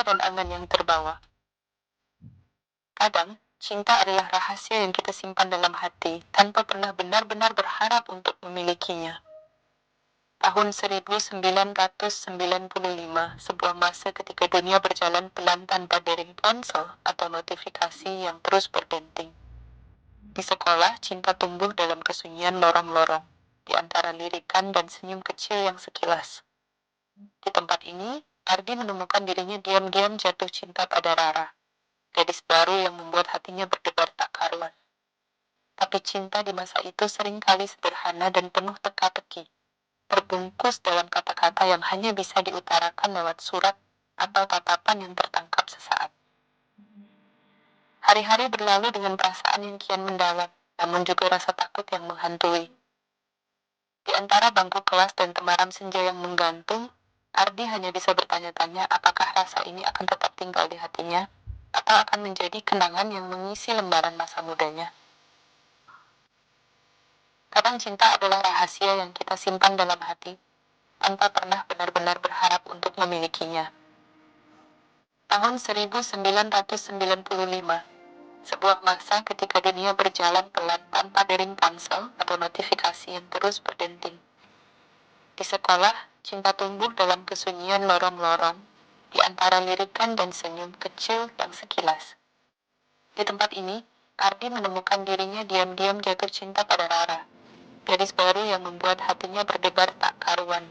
dan angan yang terbawa. Kadang, cinta adalah rahasia yang kita simpan dalam hati tanpa pernah benar-benar berharap untuk memilikinya. Tahun 1995, sebuah masa ketika dunia berjalan pelan tanpa dering ponsel atau notifikasi yang terus berdenting. Di sekolah, cinta tumbuh dalam kesunyian lorong-lorong, di antara lirikan dan senyum kecil yang sekilas. Di tempat ini, Ardi menemukan dirinya diam-diam jatuh cinta pada Rara, gadis baru yang membuat hatinya berdebar tak karuan. Tapi cinta di masa itu seringkali sederhana dan penuh teka-teki, terbungkus dalam kata-kata yang hanya bisa diutarakan lewat surat atau tatapan yang tertangkap sesaat. Hari-hari berlalu dengan perasaan yang kian mendalam, namun juga rasa takut yang menghantui. Di antara bangku kelas dan temaram senja yang menggantung, Ardi hanya bisa bertanya-tanya apakah rasa ini akan tetap tinggal di hatinya, atau akan menjadi kenangan yang mengisi lembaran masa mudanya. Kadang cinta adalah rahasia yang kita simpan dalam hati, tanpa pernah benar-benar berharap untuk memilikinya. Tahun 1995, sebuah masa ketika dunia berjalan pelan tanpa dering ponsel atau notifikasi yang terus berdenting. Di sekolah, cinta tumbuh dalam kesunyian lorong-lorong, di antara lirikan dan senyum kecil yang sekilas. Di tempat ini, Ardi menemukan dirinya diam-diam jatuh cinta pada Rara, gadis baru yang membuat hatinya berdebar tak karuan.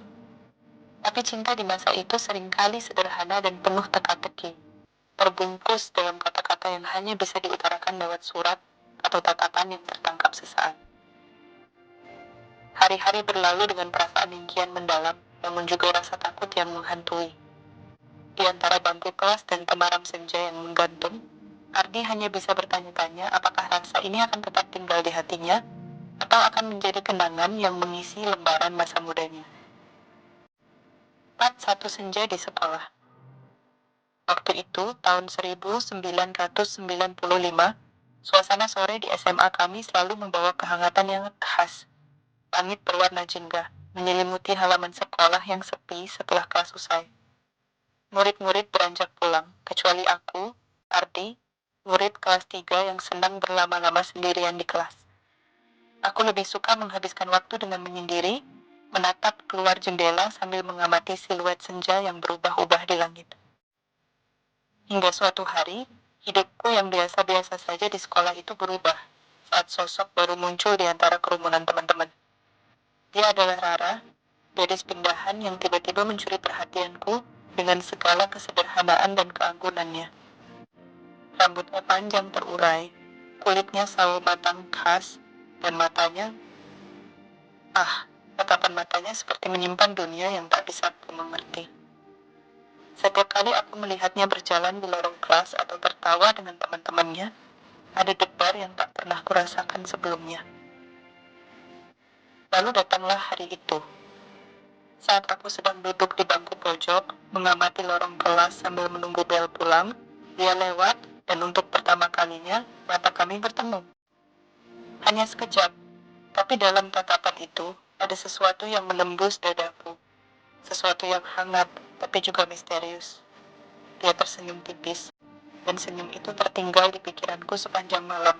Tapi cinta di masa itu seringkali sederhana dan penuh teka-teki, terbungkus dalam kata-kata yang hanya bisa diutarakan lewat surat atau tatapan yang tertangkap sesaat. Hari-hari berlalu dengan perasaan yang kian mendalam, namun juga rasa takut yang menghantui. Di antara bangku kelas dan temaram senja yang menggantung, Ardi hanya bisa bertanya-tanya apakah rasa ini akan tetap tinggal di hatinya, atau akan menjadi kenangan yang mengisi lembaran masa mudanya. Part 1 senja di sekolah. Waktu itu, tahun 1995, suasana sore di SMA kami selalu membawa kehangatan yang khas. Langit berwarna jingga, menyelimuti halaman sekolah yang sepi setelah kelas usai. Murid-murid beranjak pulang, kecuali aku, Ardi, murid kelas 3 yang senang berlama-lama sendirian di kelas. Aku lebih suka menghabiskan waktu dengan menyendiri, menatap keluar jendela sambil mengamati siluet senja yang berubah-ubah di langit. Hingga suatu hari, hidupku yang biasa-biasa saja di sekolah itu berubah saat sosok baru muncul di antara kerumunan teman-teman. Dia adalah Rara, gadis pindahan yang tiba-tiba mencuri perhatianku dengan segala kesederhanaan dan keanggunannya. Rambutnya panjang terurai, kulitnya sawo matang khas, dan matanya, tatapan matanya seperti menyimpan dunia yang tak bisa aku mengerti. Setiap kali aku melihatnya berjalan di lorong kelas atau tertawa dengan teman-temannya, ada debar yang tak pernah kurasakan sebelumnya. Lalu datanglah hari itu. Saat aku sedang duduk di bangku pojok, mengamati lorong kelas sambil menunggu bel pulang, dia lewat, dan untuk pertama kalinya, mata kami bertemu. Hanya sekejap, tapi dalam tatapan itu, ada sesuatu yang menembus dadaku. Sesuatu yang hangat, tapi juga misterius. Dia tersenyum tipis, dan senyum itu tertinggal di pikiranku sepanjang malam.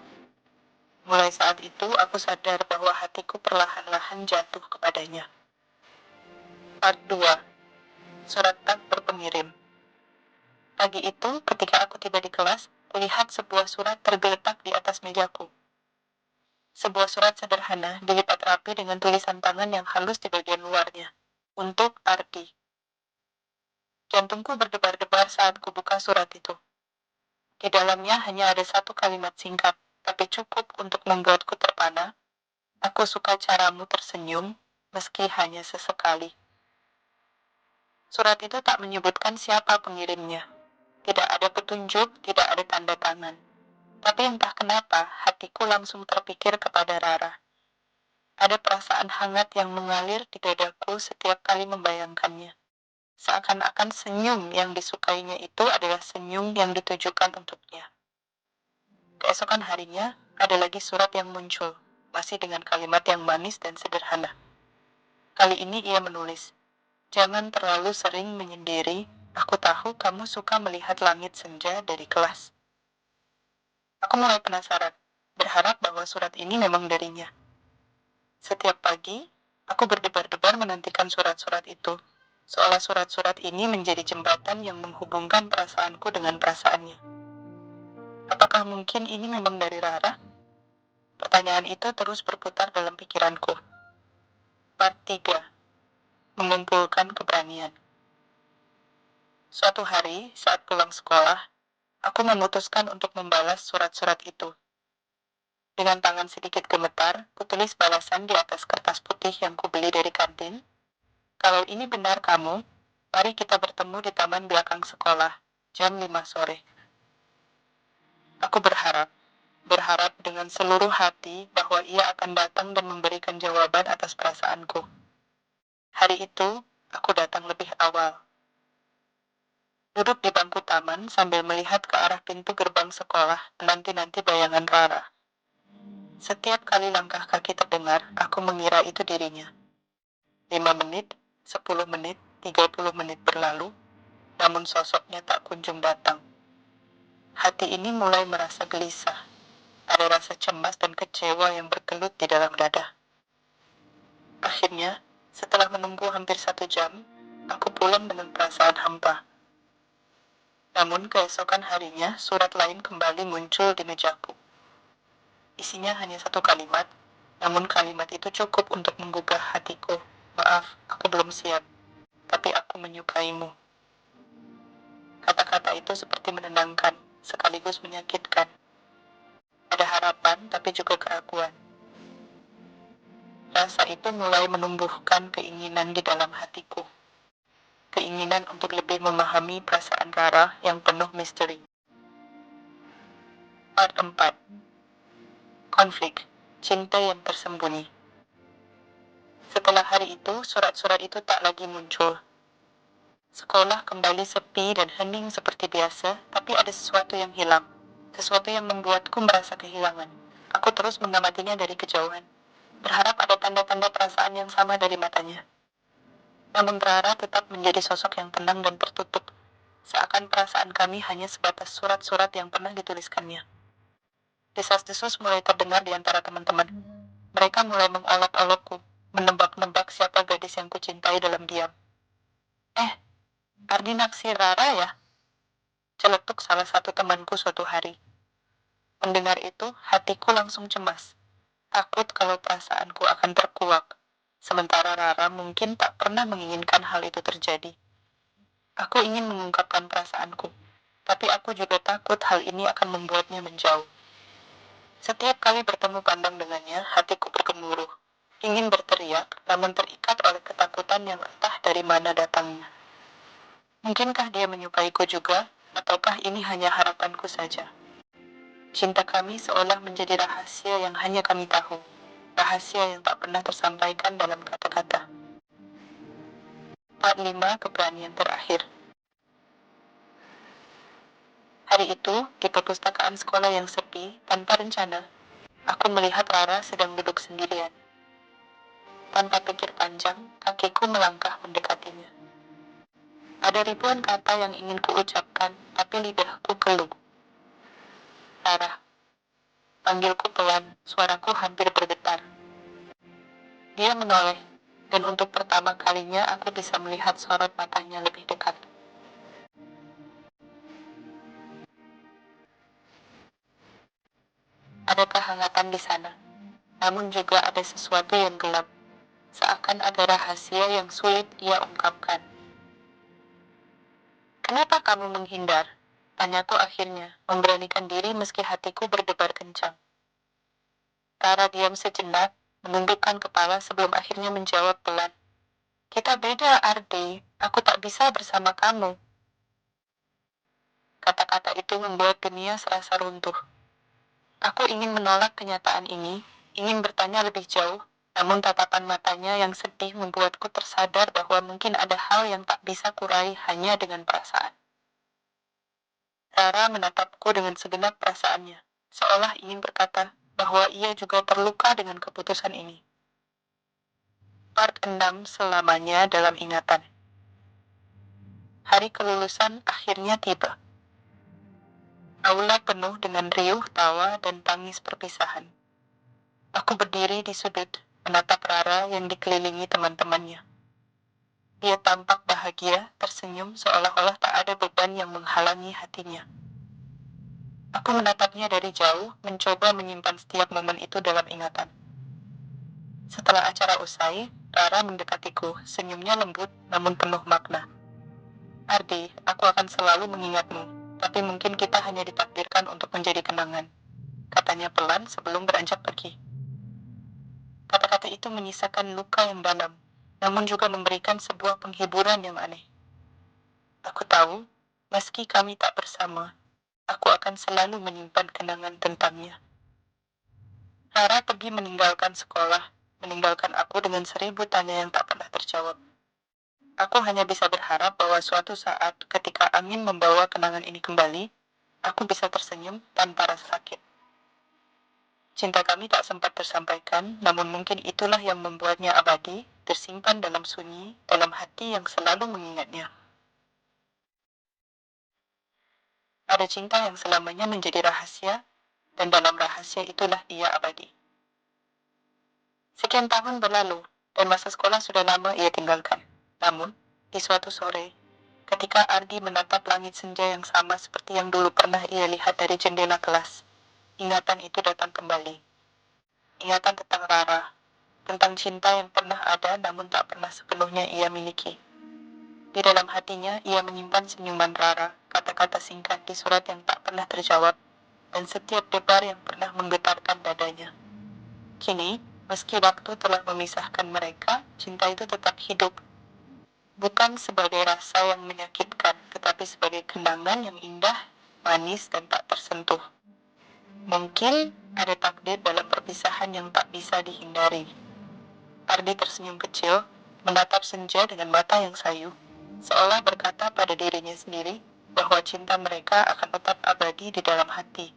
Mulai saat itu, aku sadar bahwa hatiku perlahan-lahan jatuh kepadanya. Part 2. Surat tak berpengirim. Pagi itu, ketika aku tiba di kelas, kulihat sebuah surat tergeletak di atas mejaku. Sebuah surat sederhana, dilipat rapi dengan tulisan tangan yang halus di bagian luarnya. Untuk Ardi. Jantungku berdebar-debar saat kubuka surat itu. Di dalamnya hanya ada satu kalimat singkat, tapi cukup untuk membuatku terpana. Aku suka caramu tersenyum, meski hanya sesekali. Surat itu tak menyebutkan siapa pengirimnya. Tidak ada petunjuk, tidak ada tanda tangan. Tapi entah kenapa, hatiku langsung terpikir kepada Rara. Ada perasaan hangat yang mengalir di dadaku setiap kali membayangkannya. Seakan-akan senyum yang disukainya itu adalah senyum yang ditujukan untuknya. Keesokan harinya, ada lagi surat yang muncul, masih dengan kalimat yang manis dan sederhana. Kali ini ia menulis, "Jangan terlalu sering menyendiri, Aku tahu kamu suka melihat langit senja dari kelas. Aku mulai penasaran, berharap bahwa surat ini memang darinya. Setiap pagi, aku berdebar-debar menantikan surat-surat itu, seolah surat-surat ini menjadi jembatan yang menghubungkan perasaanku dengan perasaannya. Apakah mungkin ini memang dari Rara? Pertanyaan itu terus berputar dalam pikiranku. Part 3. Mengumpulkan keberanian. Suatu hari, saat pulang sekolah, aku memutuskan untuk membalas surat-surat itu. Dengan tangan sedikit gemetar, kutulis balasan di atas kertas putih yang kubeli dari kantin. Kalau ini benar kamu, mari kita bertemu di taman belakang sekolah, jam 5 sore. Aku berharap dengan seluruh hati bahwa ia akan datang dan memberikan jawaban atas perasaanku. Hari itu, aku datang lebih awal. Duduk di bangku taman sambil melihat ke arah pintu gerbang sekolah, menanti-nanti bayangan Rara. Setiap kali langkah kaki terdengar, aku mengira itu dirinya. 5 menit, 10 menit, 30 menit berlalu, namun sosoknya tak kunjung datang. Hati ini mulai merasa gelisah. Ada rasa cemas dan kecewa yang bergelut di dalam dada. Akhirnya, setelah menunggu hampir 1 jam, aku pulang dengan perasaan hampa. Namun keesokan harinya, surat lain kembali muncul di mejaku. Isinya hanya 1 kalimat, namun kalimat itu cukup untuk menggugah hatiku. Maaf, aku belum siap, tapi aku menyukaimu. Kata-kata itu seperti menenangkan, sekaligus menyakitkan. Ada harapan, tapi juga keraguan. Rasa itu mulai menumbuhkan keinginan di dalam hatiku. Keinginan untuk lebih memahami perasaan Rara yang penuh misteri. Part 4. Konflik. Cinta yang tersembunyi. Setelah hari itu, surat-surat itu tak lagi muncul. Sekolah kembali sepi dan hening seperti biasa, tapi ada sesuatu yang hilang. Sesuatu yang membuatku merasa kehilangan. Aku terus mengamatinya dari kejauhan, berharap ada tanda-tanda perasaan yang sama dari matanya. Namun Rara tetap menjadi sosok yang tenang dan tertutup, seakan perasaan kami hanya sebatas surat-surat yang pernah dituliskannya. Desas-desus mulai terdengar di antara teman-teman. Mereka mulai mengolok-olokku, menebak-nebak siapa gadis yang kucintai dalam diam. Ardi naksir Rara ya? Celetuk salah satu temanku suatu hari. Mendengar itu, hatiku langsung cemas. Takut kalau perasaanku akan terkuak. Sementara Rara mungkin tak pernah menginginkan hal itu terjadi. Aku ingin mengungkapkan perasaanku, tapi aku juga takut hal ini akan membuatnya menjauh. Setiap kali bertemu pandang dengannya, hatiku bergemuruh. Ingin berteriak, namun terikat oleh ketakutan yang entah dari mana datangnya. Mungkinkah dia menyukaiku juga, ataukah ini hanya harapanku saja? Cinta kami seolah menjadi rahasia yang hanya kami tahu. Rahasia yang tak pernah tersampaikan dalam kata-kata. Part 5. Keberanian terakhir. Hari itu, di perpustakaan sekolah yang sepi, tanpa rencana, aku melihat Rara sedang duduk sendirian. Tanpa pikir panjang, kakiku melangkah mendekatinya. Ada ribuan kata yang ingin kuucapkan, tapi lidahku keluh. Rara. Panggilku pelan, suaraku hampir bergetar. Dia menoleh, dan untuk pertama kalinya aku bisa melihat sorot matanya lebih dekat. Ada kehangatan di sana, namun juga ada sesuatu yang gelap, seakan ada rahasia yang sulit ia ungkapkan. Kenapa kamu menghindar? Tanyaku akhirnya, memberanikan diri meski hatiku berdebar kencang. Rara diam sejenak, menundukkan kepala sebelum akhirnya menjawab pelan. Kita beda, Ardi. Aku tak bisa bersama kamu. Kata-kata itu membuat dunia serasa runtuh. Aku ingin menolak kenyataan ini, ingin bertanya lebih jauh, namun tatapan matanya yang sedih membuatku tersadar bahwa mungkin ada hal yang tak bisa kurai hanya dengan perasaan. Rara menatapku dengan segenap perasaannya, seolah ingin berkata bahwa ia juga terluka dengan keputusan ini. Part 6. Selamanya dalam ingatan. Hari kelulusan akhirnya tiba. Aula penuh dengan riuh tawa dan tangis perpisahan. Aku berdiri di sudut, menatap Rara yang dikelilingi teman-temannya. Dia tampak bahagia, tersenyum seolah-olah tak ada beban yang menghalangi hatinya. Aku menatapnya dari jauh, mencoba menyimpan setiap momen itu dalam ingatan. Setelah acara usai, Rara mendekatiku, senyumnya lembut namun penuh makna. Ardi, aku akan selalu mengingatmu, tapi mungkin kita hanya ditakdirkan untuk menjadi kenangan, katanya pelan sebelum beranjak pergi. Kata-kata itu menyisakan luka yang dalam, namun juga memberikan sebuah penghiburan yang aneh. Aku tahu, meski kami tak bersama, aku akan selalu menyimpan kenangan tentangnya. Rara pergi meninggalkan sekolah, meninggalkan aku dengan 1000 tanya yang tak pernah terjawab. Aku hanya bisa berharap bahwa suatu saat ketika angin membawa kenangan ini kembali, aku bisa tersenyum tanpa rasa sakit. Cinta kami tak sempat tersampaikan, namun mungkin itulah yang membuatnya abadi, tersimpan dalam sunyi, dalam hati yang selalu mengingatnya. Ada cinta yang selamanya menjadi rahasia, dan dalam rahasia itulah ia abadi. Sekian tahun berlalu, dan masa sekolah sudah lama ia tinggalkan. Namun, di suatu sore, ketika Ardi menatap langit senja yang sama seperti yang dulu pernah ia lihat dari jendela kelas, ingatan itu datang kembali. Ingatan tentang Rara, tentang cinta yang pernah ada namun tak pernah sepenuhnya ia miliki. Di dalam hatinya, ia menyimpan senyuman Rara, kata-kata singkat di surat yang tak pernah terjawab, dan setiap debar yang pernah menggetarkan dadanya. Kini, meski waktu telah memisahkan mereka, cinta itu tetap hidup. Bukan sebagai rasa yang menyakitkan, tetapi sebagai kenangan yang indah, manis, dan tak tersentuh. Mungkin ada takdir dalam perpisahan yang tak bisa dihindari. Ardi tersenyum kecil, menatap senja dengan mata yang sayu, seolah berkata pada dirinya sendiri bahwa cinta mereka akan tetap abadi di dalam hati,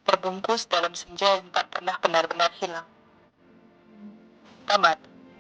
terbungkus dalam senja yang tak pernah benar-benar hilang. Tamat.